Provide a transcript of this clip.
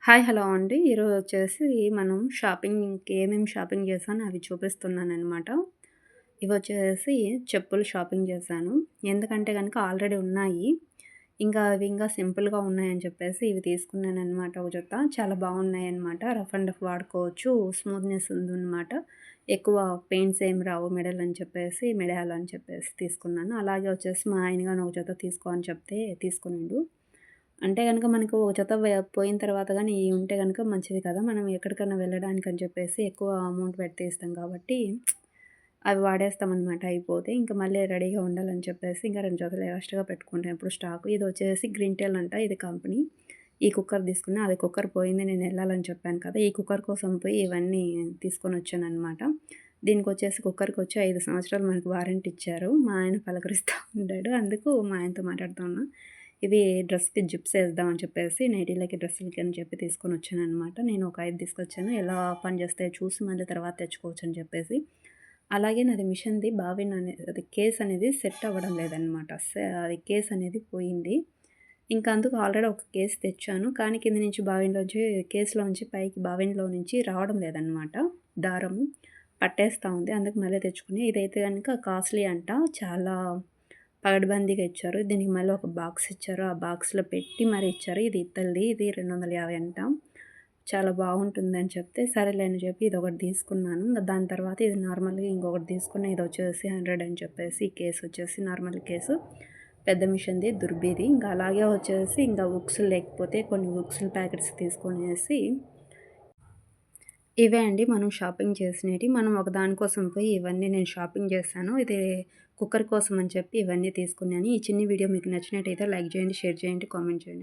Hello అండి. ఈరోజు వచ్చేసి మనం షాపింగ్‌కి ఏమేమి షాపింగ్ చేశానో అవి చూపిస్తున్నాననమాట. ఇవొచ్చేసి చెప్పులు షాపింగ్ చేశాను. ఎందుకంటే గనక ఆల్రెడీ ఉన్నాయి. అవి ఇంకా సింపుల్‌గా ఉన్నాయని చెప్పేసి ఇవి తీసుకున్నాననమాట ఒక జత. చాలా బాగున్నాయన్నమాట. రఫ్ అండ్ రఫ్ వాడుకోవచ్చు. స్మూత్‌నెస్ ఉందనమాట. ఎక్కువ పెయిన్స్ ఏమి రావు మెడలని చెప్పేసి, మెడయాలని చెప్పేసి తీసుకున్నాను. అలాగే వచ్చేసి మా ఆయన గాని ఒక జత తీసుకో అని చెప్తే తీసుకునిండు. అంటే గనక మనకు ఒక జత పోయిన తర్వాత గానీ ఇయి ఉంటే గనక మంచిది కదా! మనం ఎక్కడికన్నా వెళ్ళడానికని చెప్పేసి ఎక్కువ అమౌంట్ పెట్టి తీస్తాం కాబట్టి, అవి వాడేస్తామనమాట అయిపోతే. ఇంక మళ్ళీ రెడీగా ఉండాలని చెప్పేసి ఇంకా 2 జతలు ఎక్స్‌ట్రాగా పెట్టుకుంటాం ఎప్పుడు స్టాకు. ఇదొచ్చేసి గ్రీన్‌టెల్ అంట ఇది కంపెనీ. ఈ కుక్కర్ తీసుకున్నా. అది కుక్కర్ పోయింది నేనెళ్ళాలని చెప్పాను కదా! ఈ కుక్కర్ కోసం పోయి ఇవన్నీ తీసుకొనొచ్చాననమాట. దీనికొచ్చేసి కుక్కర్‌కొచ్చి 5 సంవత్సరాలు మనకు వారంటీ ఇచ్చారు. మా ఆయన పలకరిస్తా ఉండాడు. అందుకు మా ఆయనతో మాట్లాడుతా ఉన్నా. ఇవి డ్రెస్‌కి జిప్స్ ఏద్దామని చెప్పేసి నైటీలకి, డ్రెస్సులకి అని చెప్పి తీసుకొనొచ్చాననమాట. నేను ఒక 5 తీసుకొచ్చాను. ఎలా పనిచేస్తాయో చూసి మళ్ళీ తర్వాత తెచ్చుకోవచ్చని చెప్పేసి. అలాగే నాది మిషన్‌ది అది కేస్ అనేది సెట్ అవ్వడం లేదనమాట. అది కేస్ అనేది పోయింది. ఇంకా అందుకు ఆల్రెడీ ఒక కేస్ తెచ్చాను. కానీ కింద నుంచి బావిన్‌లోంచి కేస్‌లోంచి పైకి బావిన్‌లో నుంచి రావడం లేదనమాట దారము. పట్టేస్తా ఉంది. అందుకు మళ్ళీ తెచ్చుకుని ఇదైతే గనుక కాస్ట్‌లీ అంట. చాలా పగడ్బందీగా ఇచ్చారు. దీనికి మళ్ళీ ఒక బాక్స్ ఇచ్చారు. ఆ బాక్స్‌లో పెట్టి మరి ఇచ్చారు. ఇది ఇత్తడిది. ఇది 250 అంట. చాలా బాగుంటుందని చెప్తే సరేలే అని చెప్పి ఇదొకటి తీసుకున్నాను. దాని తర్వాత ఇది నార్మల్‌గా ఇంకొకటి తీసుకున్నా. ఇదొచ్చేసి 100 అని చెప్పేసి ఈ కేస్ వచ్చేసి నార్మల్ కేసు. పెద్ద మిషన్‌ది దుర్బీది. ఇంకా అలాగే వచ్చేసి ఇంకా ఉక్స్ లేకపోతే కొన్ని ఉక్సులు ప్యాకెట్స్ తీసుకొనేసి ఇవే అండి మనం షాపింగ్ చేసినేటివి. మనం ఒక దాని కోసం పోయి ఇవన్నీ నేను షాపింగ్ చేశాను. ఇది కుక్కర్ కోసం అని చెప్పి ఇవన్నీ తీసుకున్నాను. ఈ చిన్ని వీడియో మీకు నచ్చినట్టయితే లైక్ చేయండి, షేర్ చేయండి, కామెంట్ చేయండి.